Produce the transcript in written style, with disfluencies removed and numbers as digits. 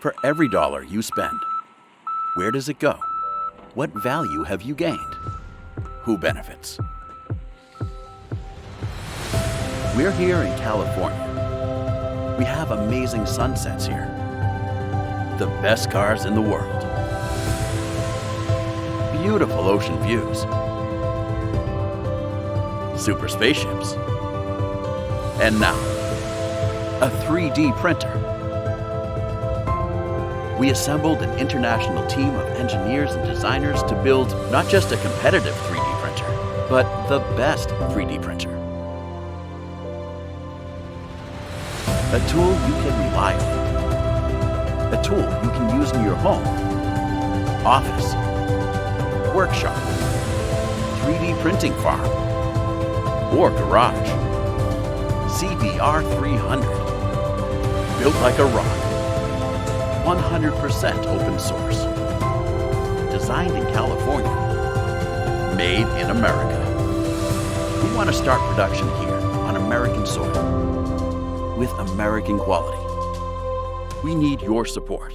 For every dollar you spend, where does it go? What value have you gained? Who benefits? We're here in California. We have amazing sunsets here. The best cars in the world. Beautiful ocean views. Super spaceships. And now, a 3D printer. We assembled an international team of engineers and designers to build not just a competitive 3D printer, but the best 3D printer. A tool you can rely on. A tool you can use in your home, office, workshop, 3D printing farm, or garage. CBR300. Built like a rock. 100% open source. Designed in California. Made in America. We want to start production here on American soil with American quality. We need your support.